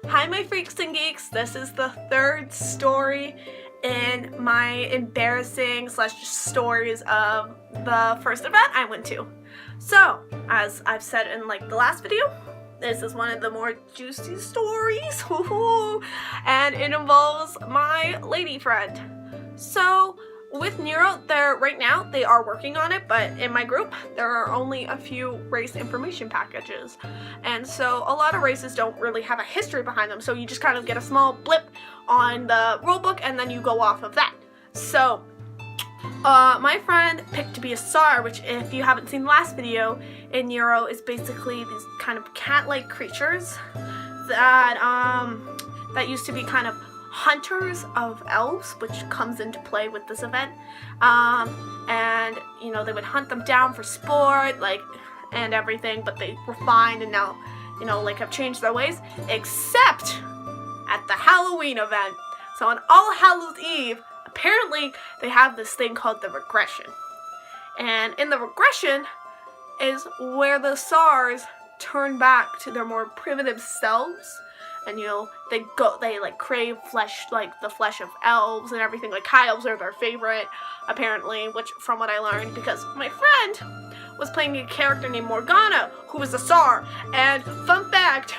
Hi my freaks and geeks, this is the third story in my embarrassing stories of the first event I went to. So, as I've said in the last video, this is one of the more juicy stories, and it involves my lady friend. So, with Nero, right now they are working on it, but in my group there are only a few race information packages, and so a lot of races don't really have a history behind them, so you just kind of get a small blip on the rulebook and then you go off of that. So my friend picked to be a SAR, which, if you haven't seen the last video, in Nero is basically these kind of cat-like creatures that used to be kind of hunters of elves, which comes into play with this event, and they would hunt them down for sport, and everything, but they refined and now have changed their ways, except at the Halloween event. So on All Hallows Eve, apparently they have this thing called the regression, and in the regression is where the SARs turn back to their more primitive selves. And they crave flesh, the flesh of elves and everything. High elves are their favorite, apparently, which from what I learned, because my friend was playing a character named Morgana, who was a SAR, and fun fact,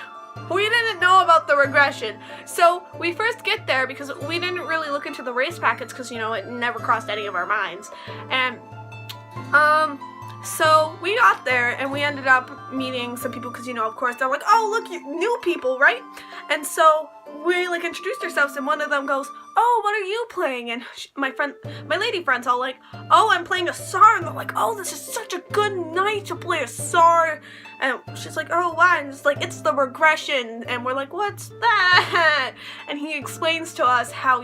we didn't know about the regression. So we first get there because we didn't really look into the race packets because, it never crossed any of our minds. And, so we got there and we ended up meeting some people because, of course, they're like, oh, look, you new people, right? And so we, introduced ourselves, and one of them goes, oh, what are you playing? And my lady friend's all like, oh, I'm playing a SAR. And they're like, oh, this is such a good night to play a SAR. And she's like, oh, why? And it's like, it's the regression. And we're like, what's that? And he explains to us how,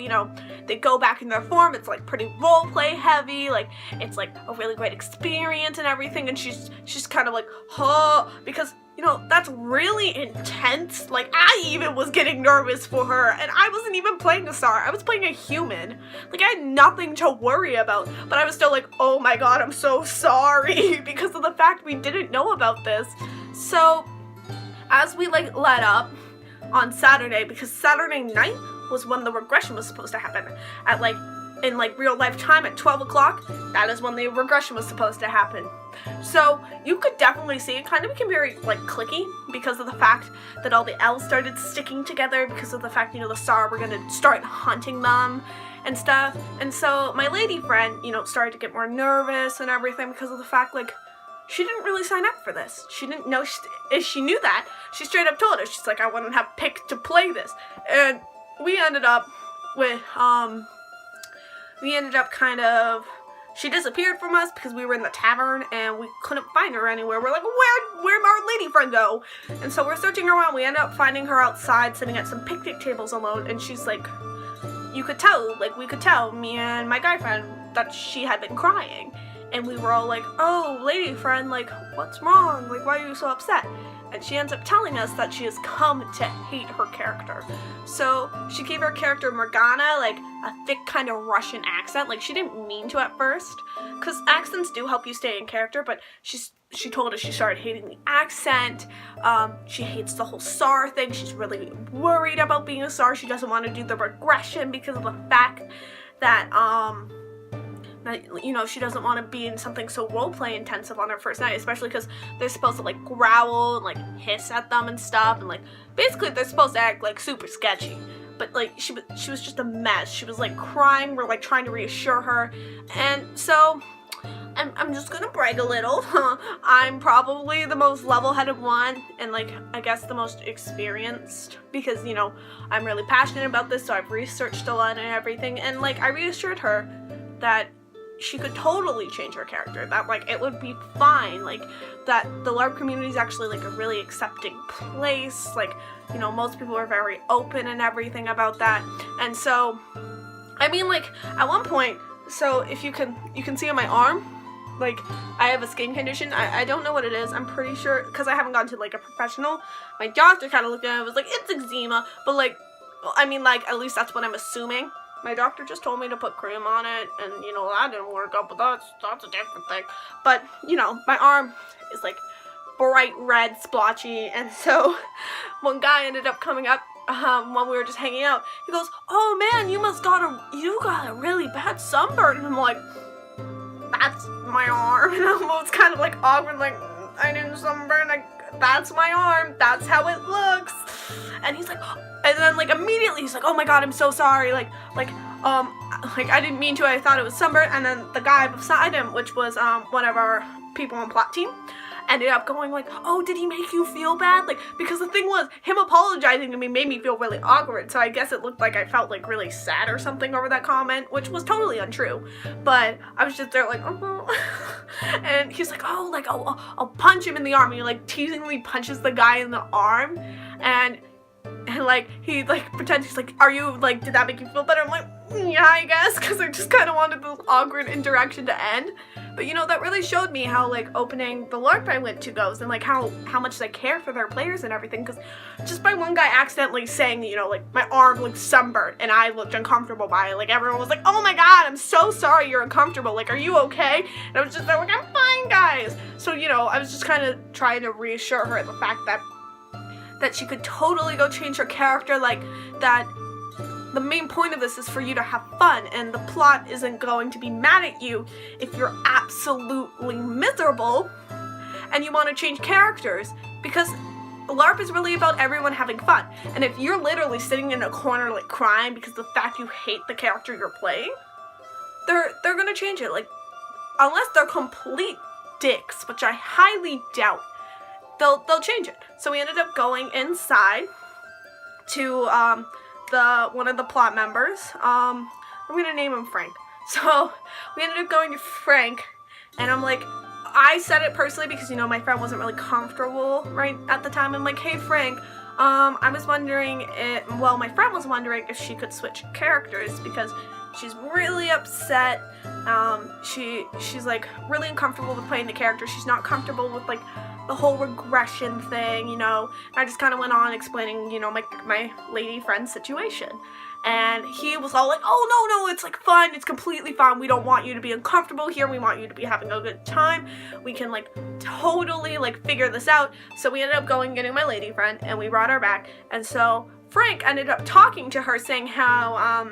they go back in their form. It's pretty role play heavy. It's a really great experience and everything. And she's kind of like, oh, because that's really intense. I even was getting nervous for her, and I wasn't even playing a SAR. I was playing a human. I had nothing to worry about, but I was still like, oh my god, I'm so sorry, because of the fact we didn't know about this. So, as we let up on Saturday, because Saturday night was when the regression was supposed to happen, at in real life time at 12 o'clock, that is when the regression was supposed to happen. So you could definitely see it kind of became very clicky because of the fact that all the elves started sticking together, because of the fact, the SAR were gonna start hunting them and stuff. And so my lady friend, started to get more nervous and everything because of the fact, she didn't really sign up for this. She didn't know, if she knew that, she straight up told us, she's like, I wouldn't have picked to play this. And we ended up with, she disappeared from us because we were in the tavern and we couldn't find her anywhere. We're like, where'd our lady friend go? And so we're searching around. We end up finding her outside sitting at some picnic tables alone, and she's like, we could tell, me and my guy friend, that she had been crying. And we were all like, oh, lady friend, what's wrong? Why are you so upset? And she ends up telling us that she has come to hate her character. So she gave her character Morgana a thick kind of Russian accent. She didn't mean to at first, because accents do help you stay in character, but she told us she started hating the accent. She hates the whole SAR thing. She's really worried about being a SAR. She doesn't want to do the regression because of the fact that she doesn't want to be in something so roleplay intensive on her first night, especially because they're supposed to growl and hiss at them and stuff, and basically they're supposed to act super sketchy. But she was just a mess. She was crying. We're trying to reassure her, and so I'm just gonna brag a little. I'm probably the most level-headed one, and I guess the most experienced, because I'm really passionate about this, so I've researched a lot and everything, and I reassured her that she could totally change her character, that it would be fine, that the LARP community is actually a really accepting place, most people are very open and everything about that. And so at one point, so if you can see on my arm, I have a skin condition. I don't know what it is. I'm pretty sure, because I haven't gone to a professional. My doctor kind of looked at it and was like, it's eczema, but at least that's what I'm assuming. My doctor just told me to put cream on it, and, that didn't work out, but that's a different thing. But, my arm is, bright red splotchy, and so one guy ended up coming up when we were just hanging out. He goes, "Oh man, you got a really bad sunburn," and I'm like, "That's my arm," and I'm almost kind of like awkward, like, "I didn't sunburn, that's my arm, that's how it looks," and he's like, and then like immediately he's like, "Oh my god, I'm so sorry, like I didn't mean to, I thought it was sunburn," and then the guy beside him, which was one of our people on plot team, ended up going like, "Oh, did he make you feel bad?" Like, because the thing was, him apologizing to me made me feel really awkward, so I guess it looked like I felt like really sad or something over that comment, which was totally untrue, but I was just there like, "Oh," and he's like, "Oh, like, I'll punch him in the arm," and he like teasingly punches the guy in the arm, and like, he like pretends, he's like, "Are you, like, did that make you feel better?" I'm like, "Yeah, I guess," because I just kind of wanted this awkward interaction to end. But you know, that really showed me how like opening the LARP I went to goes, and like how much they care for their players and everything, because just by one guy accidentally saying, you know, like, my arm looked sunburned and I looked uncomfortable by it, like everyone was like, "Oh my god, I'm so sorry you're uncomfortable, like, are you okay?" And I was just like, "I'm fine, guys." So, you know, I was just kind of trying to reassure her the fact that she could totally go change her character, like, that the main point of this is for you to have fun, and the plot isn't going to be mad at you if you're absolutely miserable and you want to change characters, because LARP is really about everyone having fun. And if you're literally sitting in a corner like crying because of the fact you hate the character you're playing, they're gonna change it, like, unless they're complete dicks, which I highly doubt. They'll change it. So we ended up going inside to one of the plot members. I'm gonna name him Frank. So we ended up going to Frank, and I'm like, I said it personally because, you know, my friend wasn't really comfortable right at the time. I'm like, "Hey Frank, I was wondering my friend was wondering if she could switch characters because she's really upset. She's like really uncomfortable with playing the character. She's not comfortable with like the whole regression thing, you know." And I just kind of went on explaining, you know, my lady friend's situation. And he was all like, "Oh, no, it's like fun, it's completely fine. We don't want you to be uncomfortable here. We want you to be having a good time. We can like totally like figure this out." So we ended up going and getting my lady friend, and we brought her back. And so Frank ended up talking to her, saying how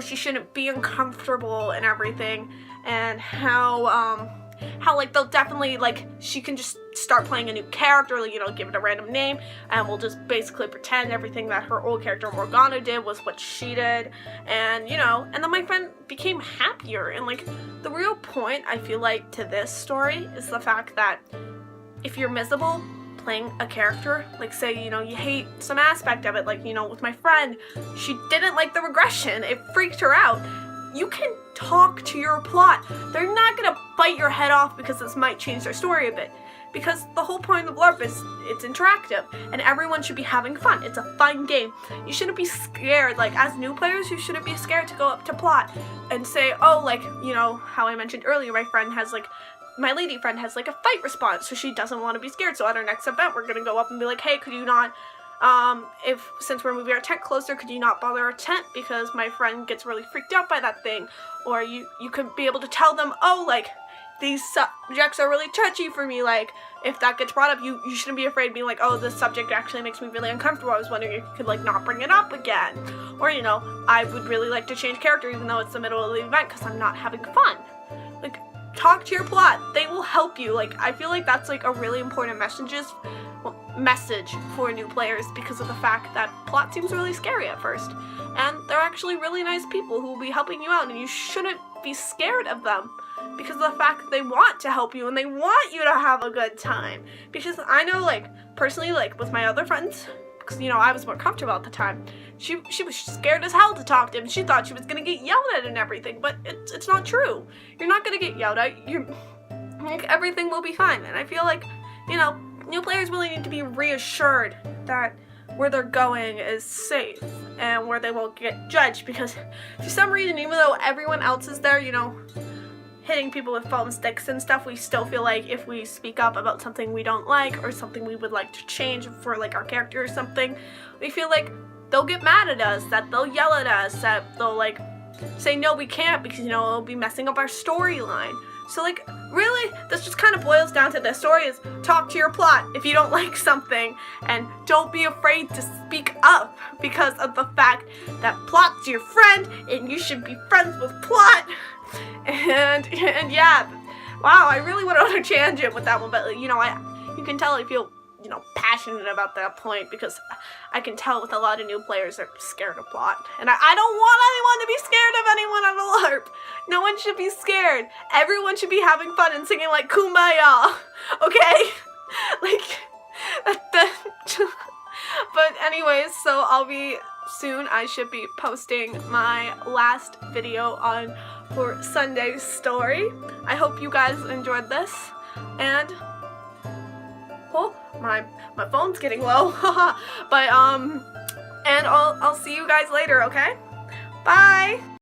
she shouldn't be uncomfortable and everything, and how like they'll definitely, like, she can just start playing a new character, like, you know, give it a random name, and we'll just basically pretend everything that her old character Morgana did was what she did, and, you know, and then my friend became happier. And like, the real point, I feel like, to this story is the fact that if you're miserable playing a character, like, say, you know, you hate some aspect of it, like, you know, with my friend, she didn't like the regression, it freaked her out, you can talk to your plot. They're not gonna bite your head off because this might change their story a bit, because the whole point of LARP is it's interactive and everyone should be having fun. It's a fun game. You shouldn't be scared, like, as new players, you shouldn't be scared to go up to plot and say, "Oh, like, you know, how I mentioned earlier, my lady friend has like a fight response, so she doesn't want to be scared. So at our next event, we're gonna go up and be like, 'Hey, could you not, since we're moving our tent closer, could you not bother our tent because my friend gets really freaked out by that thing?' Or you could be able to tell them, 'Oh, like, these subjects are really touchy for me, like, if that gets brought up, you shouldn't be afraid of being like, "Oh, this subject actually makes me really uncomfortable. I was wondering if you could, like, not bring it up again." Or, you know, "I would really like to change character even though it's the middle of the event because I'm not having fun." Like, talk to your plot. They will help you. Like, I feel like that's like a really important message for new players, because of the fact that plot seems really scary at first, and they're actually really nice people who will be helping you out, and you shouldn't be scared of them because of the fact that they want to help you and they want you to have a good time. Because I know, like, personally, like, with my other friends, because, you know, I was more comfortable at the time, she was scared as hell to talk to him. She thought she was gonna get yelled at and everything, but it's not true. You're not gonna get yelled at. Like, everything will be fine. And I feel like, you know, new players really need to be reassured that where they're going is safe and where they won't get judged, because for some reason, even though everyone else is there, you know, hitting people with foam sticks and stuff, we still feel like if we speak up about something we don't like or something we would like to change for, like, our character or something, we feel like they'll get mad at us, that they'll yell at us, that they'll, like, say, "No, we can't," because, you know, it'll be messing up our storyline. So like, really, this just kind of boils down to the story is talk to your plot if you don't like something, and don't be afraid to speak up because of the fact that plot's your friend and you should be friends with plot. And yeah, wow, I really went on a tangent with that one, but you can tell I feel passionate about that point because I can tell with a lot of new players they're scared of plot. And I don't want anyone to be scared of anyone on a LARP. No one should be scared. Everyone should be having fun and singing like Kumbaya. Okay? But anyways, so I should be posting my last video for Sunday's story. I hope you guys enjoyed this, and oh, my phone's getting low. But and I'll see you guys later, okay? Bye.